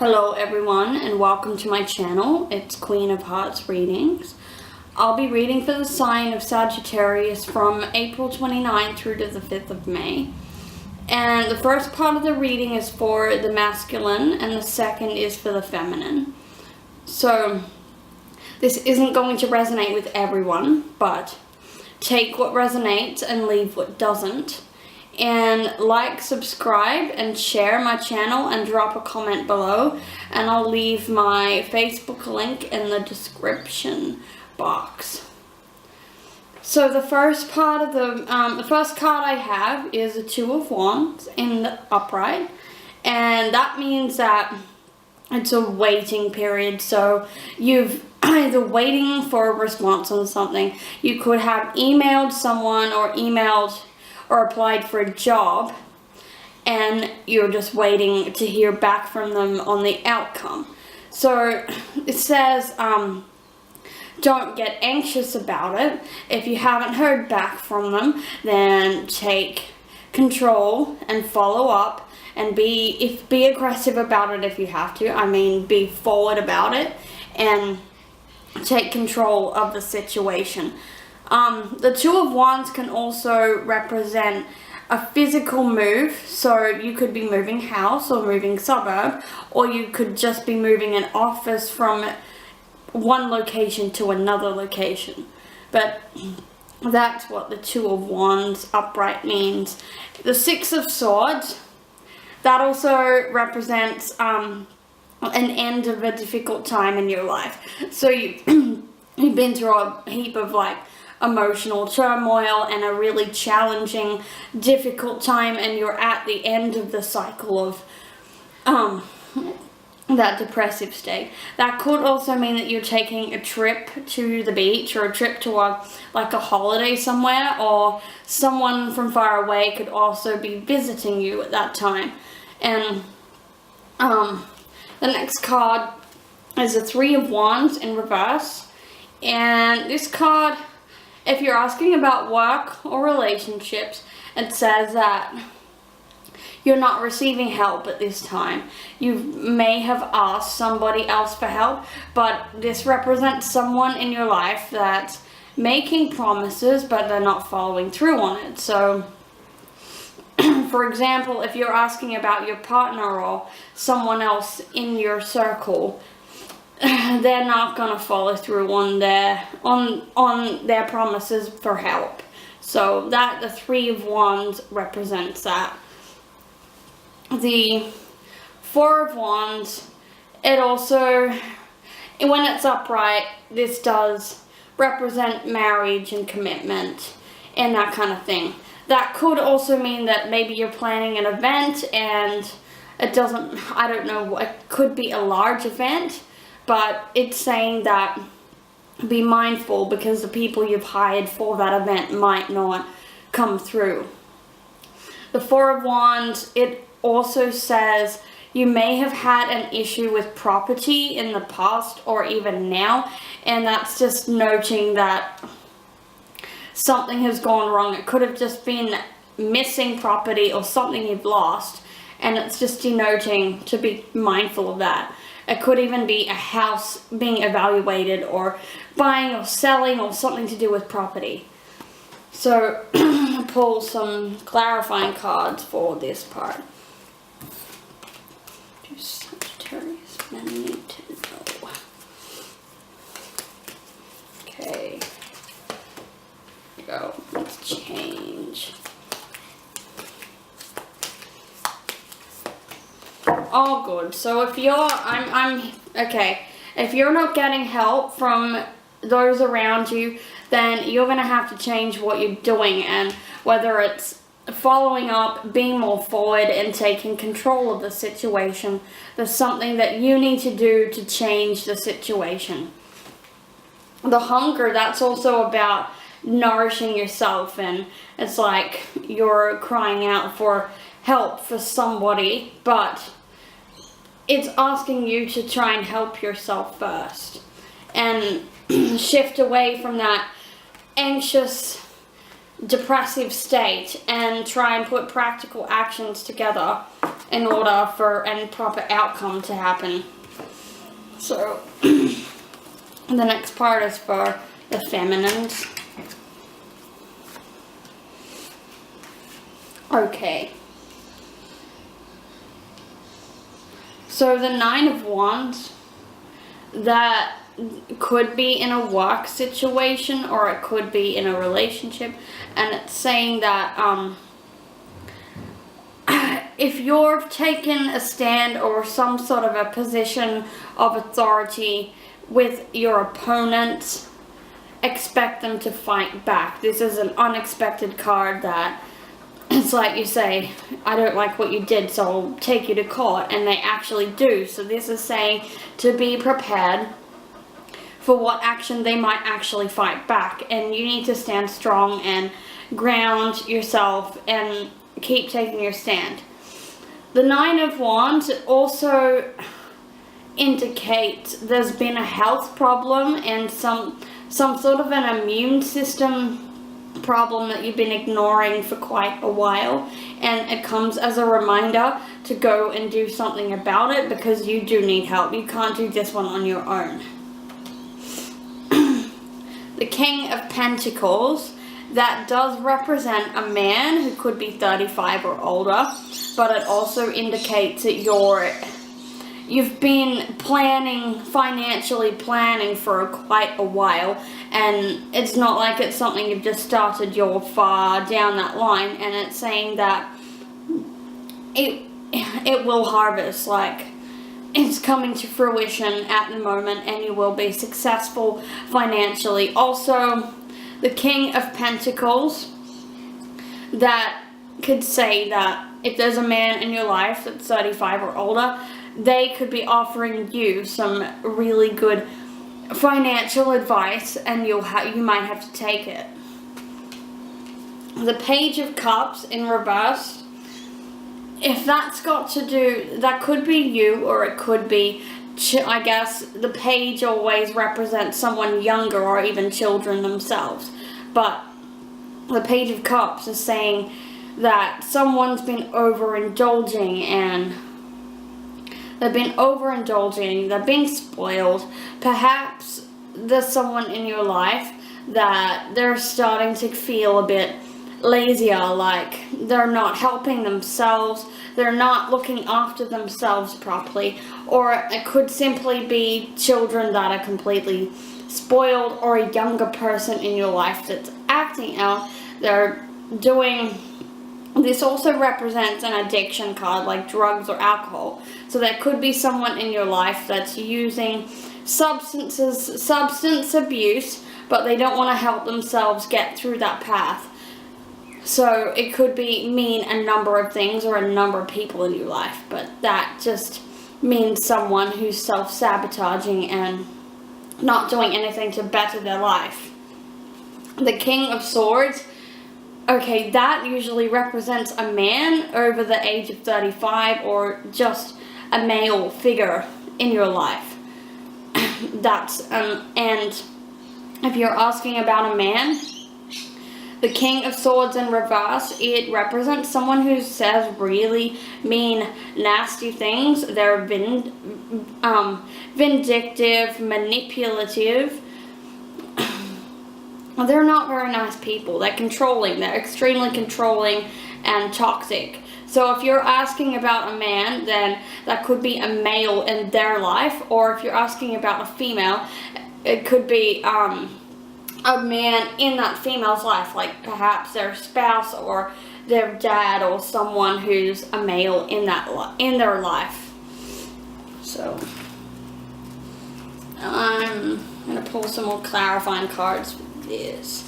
Hello everyone and welcome to my channel. It's Queen of Hearts readings. I'll be reading for the sign of Sagittarius from April 29th through to the 5th of May. And the first part of the reading is for the masculine and the second is for the feminine. So this isn't going to resonate with everyone, but take what resonates and leave what doesn't. And like, subscribe, and share my channel, and drop a comment below, and I'll leave my Facebook link in the description box. So the first part of the first card I have is a Two of Wands in the upright, and that means that it's a waiting period. So you've either waiting for a response on something. You could have emailed someone or applied for a job, and you're just waiting to hear back from them on the outcome. So it says, don't get anxious about it. If you haven't heard back from them, then take control and follow up, and be aggressive about it if you have to. I mean, be forward about it and take control of the situation. The Two of Wands can also represent a physical move, so you could be moving house or moving suburb, or you could just be moving an office from one location to another location. But that's what the Two of Wands upright means. The Six of Swords, that also represents an end of a difficult time in your life. So you've been through a heap of emotional turmoil and a really challenging, difficult time, and you're at the end of the cycle of that depressive state. That could also mean that you're taking a trip to the beach, or a trip to a holiday somewhere, or someone from far away could also be visiting you at that time. And the next card is the Three of Wands in reverse, and this card, if you're asking about work or relationships, it says that you're not receiving help at this time. You may have asked somebody else for help, but this represents someone in your life that's making promises, but they're not following through on it. So, for example, if you're asking about your partner or someone else in your circle, they're not gonna follow through on their promises for help. So that the Three of Wands represents that. The Four of Wands, it also, when it's upright, this does represent marriage and commitment and that kind of thing. That could also mean that maybe you're planning an event and it doesn't, I don't know, it could be a large event, but it's saying that be mindful because the people you've hired for that event might not come through. The Four of Wands, it also says you may have had an issue with property in the past or even now, and that's just noting that something has gone wrong. It could have just been missing property or something you've lost, and it's just denoting to be mindful of that. It could even be a house being evaluated, or buying or selling, or something to do with property. So pull some clarifying cards for this part. Do Sagittarius men need to know? Okay. Go. Let's change. All good. So if you're, okay. If you're not getting help from those around you, then you're going to have to change what you're doing, and whether it's following up, being more forward, and taking control of the situation, there's something that you need to do to change the situation. The hunger, that's also about nourishing yourself, and it's like you're crying out for help for somebody, but it's asking you to try and help yourself first and shift away from that anxious depressive state and try and put practical actions together in order for any proper outcome to happen. So the next part is for the feminines. Okay. So the Nine of Wands, that could be in a work situation or it could be in a relationship, and it's saying that if you're taken a stand or some sort of a position of authority with your opponents, expect them to fight back. This is an unexpected card that it's like you say, I don't like what you did, so I'll take you to court, and they actually do. So this is saying to be prepared for what action they might actually fight back, and you need to stand strong and ground yourself and keep taking your stand. The Nine of Wands also indicates there's been a health problem and some sort of an immune system problem that you've been ignoring for quite a while, and it comes as a reminder to go and do something about it because you do need help. You can't do this one on your own. The King of Pentacles, that does represent a man who could be 35 or older, but it also indicates that you've been financially planning for quite a while, and it's not like it's something you've just started. You're far down that line, and it's saying that it will harvest, like it's coming to fruition at the moment, and you will be successful financially. Also, the King of Pentacles, that could say that if there's a man in your life that's 35 or older, they could be offering you some really good financial advice, and you might have to take it. The Page of Cups in reverse, if that's got to do, that could be you, or it could be, I guess, the page always represents someone younger or even children themselves. But the Page of Cups is saying that someone's been overindulging, and they've been spoiled. Perhaps there's someone in your life that they're starting to feel a bit lazier, like they're not helping themselves, they're not looking after themselves properly, or it could simply be children that are completely spoiled, or a younger person in your life that's acting out. They're doing, this also represents an addiction card, like drugs or alcohol. So there could be someone in your life that's using substance abuse, but they don't want to help themselves get through that path. So it could mean a number of things or a number of people in your life, but that just means someone who's self-sabotaging and not doing anything to better their life. The King of Swords, okay, that usually represents a man over the age of 35, or just a male figure in your life. And if you're asking about a man, the King of Swords in reverse, it represents someone who says really mean, nasty things. They're vindictive, manipulative. They're not very nice people. They're controlling. They're extremely controlling and toxic. So if you're asking about a man, then that could be a male in their life. Or if you're asking about a female, it could be a man in that female's life, like perhaps their spouse or their dad, or someone who's a male in their life. So I'm gonna pull some more clarifying cards for this.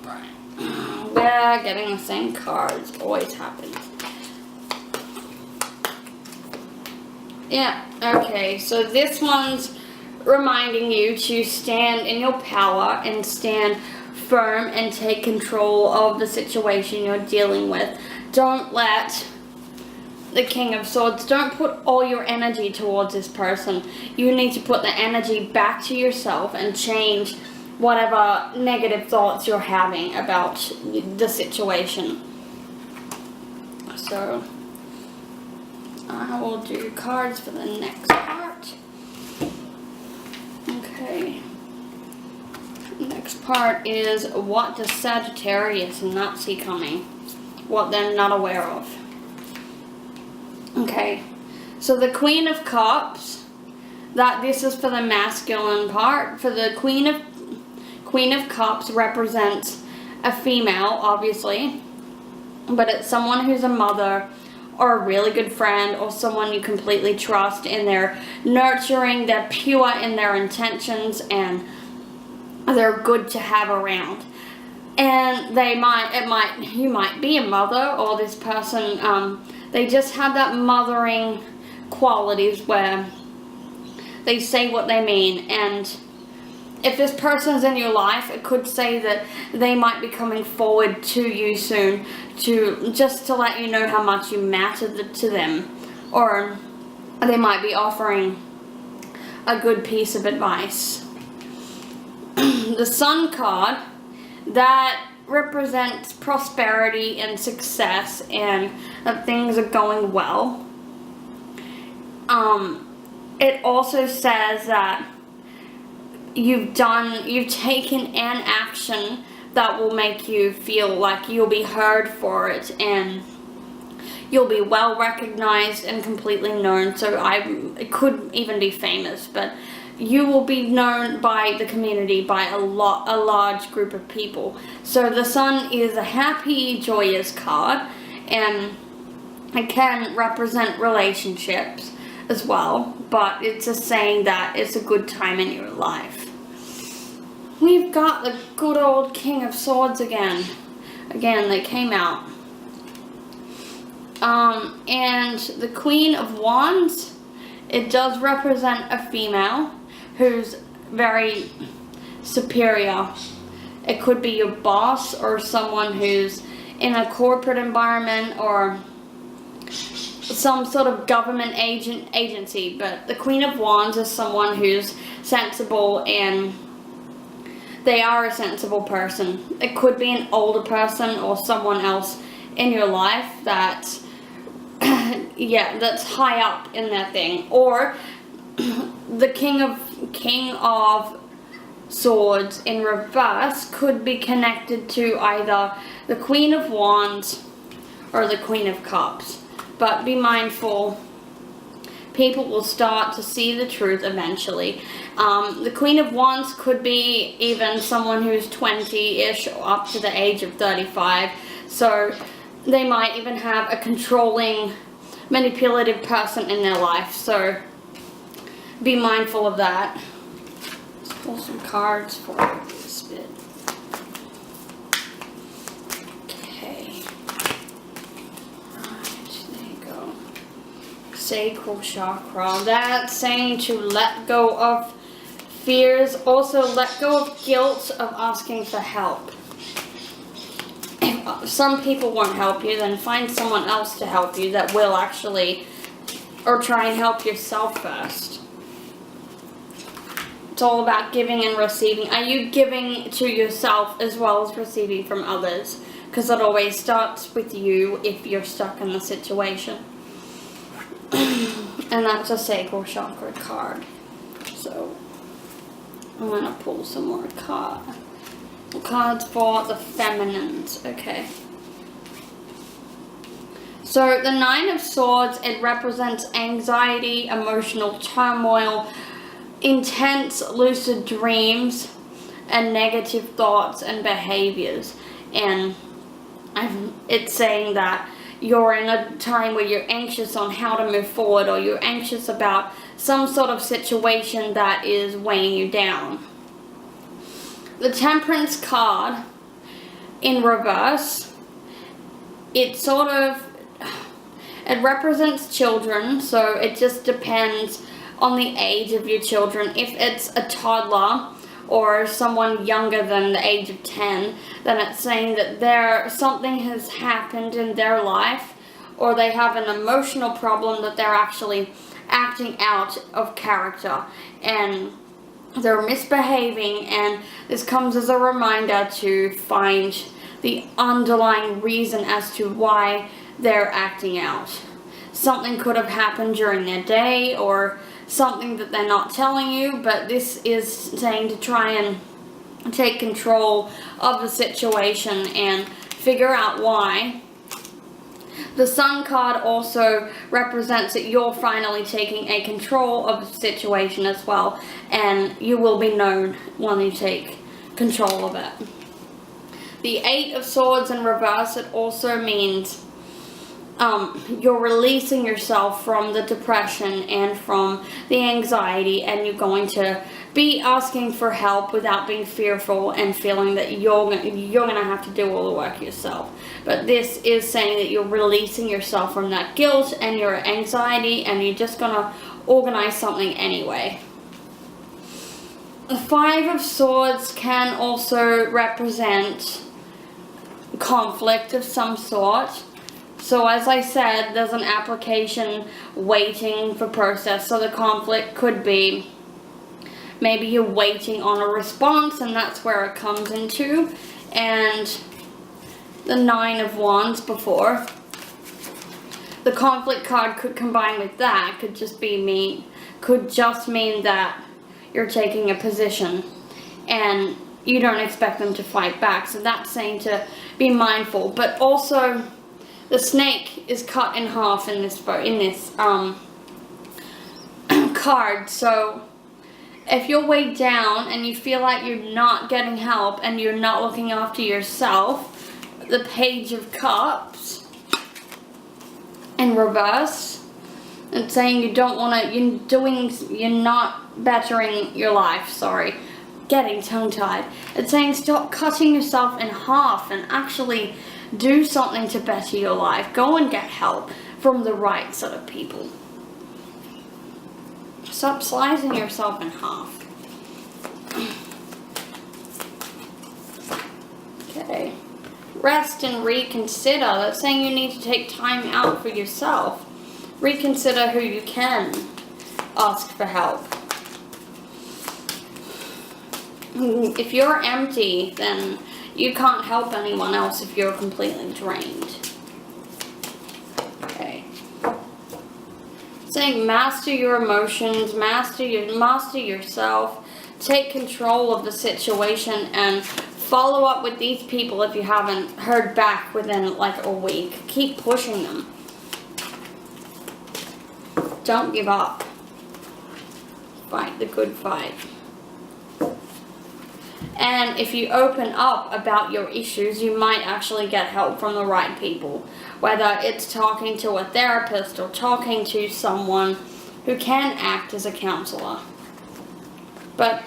Right, we're getting the same cards. Always happens. Yeah, okay, so this one's reminding you to stand in your power and stand firm and take control of the situation you're dealing with. Don't let the King of Swords, don't put all your energy towards this person. You need to put the energy back to yourself and change whatever negative thoughts you're having about the situation. So I will do cards for the next part. Okay. Next part is, what does Sagittarius not see coming? What they're not aware of. Okay. So the Queen of Cups, that this is for the masculine part. For the Queen of Cups represents a female, obviously. But it's someone who's a mother or a really good friend or someone you completely trust, and they're nurturing, they're pure in their intentions, and they're good to have around. And you might be a mother, or this person, they just have that mothering qualities where they say what they mean. And if this person's in your life, it could say that they might be coming forward to you soon just to let you know how much you matter to them. Or they might be offering a good piece of advice. The Sun card, that represents prosperity and success, and that things are going well. It also says that you've taken an action that will make you feel like you'll be heard for it, and you'll be well recognized and completely known. So it could even be famous, but you will be known by the community, by a large group of people. So the Sun is a happy, joyous card, and it can represent relationships as well, but it's a saying that it's a good time in your life. We've got the good old King of Swords again. Again, they came out. And the Queen of Wands, it does represent a female who's very superior. It could be your boss or someone who's in a corporate environment or some sort of government agency. But the Queen of Wands is someone who's sensible, and they are a sensible person. It could be an older person or someone else in your life that's that's high up in that thing. Or the King of Swords in reverse could be connected to either the Queen of Wands or the Queen of Cups. But be mindful, people will start to see the truth eventually. The Queen of Wands could be even someone who's 20-ish or up to the age of 35. So they might even have a controlling, manipulative person in their life. So be mindful of that. Let's pull some cards for this bit. Okay. Right, there you go. Sacral chakra. That's saying to let go of fears. Also let go of guilt of asking for help. If some people won't help you, then find someone else to help you that will actually, or try and help yourself first. It's all about giving and receiving. Are you giving to yourself as well as receiving from others? Because it always starts with you if you're stuck in the situation. And that's a sacral chakra card. So I'm going to pull some more cards for the feminines. Okay. So the Nine of Swords, it represents anxiety, emotional turmoil, intense lucid dreams, and negative thoughts and behaviors. And it's saying that you're in a time where you're anxious on how to move forward, or you're anxious about some sort of situation that is weighing you down. The Temperance card in reverse, it represents children, so it just depends on the age of your children. If it's a toddler or someone younger than the age of 10, then it's saying that something has happened in their life, or they have an emotional problem that they're actually acting out of character and they're misbehaving, and this comes as a reminder to find the underlying reason as to why they're acting out. Something could have happened during their day or something that they're not telling you, but this is saying to try and take control of the situation and figure out why. The Sun card also represents that you're finally taking a control of the situation as well, and you will be known when you take control of it. The Eight of Swords in reverse, it also means you're releasing yourself from the depression and from the anxiety, and you're going to be asking for help without being fearful and feeling that you're going to have to do all the work yourself. But this is saying that you're releasing yourself from that guilt and your anxiety, and you're just going to organize something anyway. The Five of Swords can also represent conflict of some sort. So as I said, there's an application waiting for process. So the conflict could be maybe you're waiting on a response, and that's where it comes into. And the Nine of Wands before. The conflict card could combine with that. Could just mean that you're taking a position and you don't expect them to fight back. So that's saying to be mindful. But also, the snake is cut in half in this card. So if you're weighed down and you feel like you're not getting help and you're not looking after yourself, the Page of Cups in reverse, it's saying you don't want to, you're not bettering your life, sorry. Getting tongue-tied. It's saying stop cutting yourself in half and actually do something to better your life. Go and get help from the right sort of people. Stop slicing yourself in half. Okay. Rest and reconsider. That's saying you need to take time out for yourself. Reconsider who you can ask for help. If you're empty, then you can't help anyone else if you're completely drained. Okay. Saying master your emotions, master yourself, take control of the situation, and follow up with these people if you haven't heard back within like a week. Keep pushing them. Don't give up. Fight the good fight. And if you open up about your issues, you might actually get help from the right people. Whether it's talking to a therapist or talking to someone who can act as a counselor. But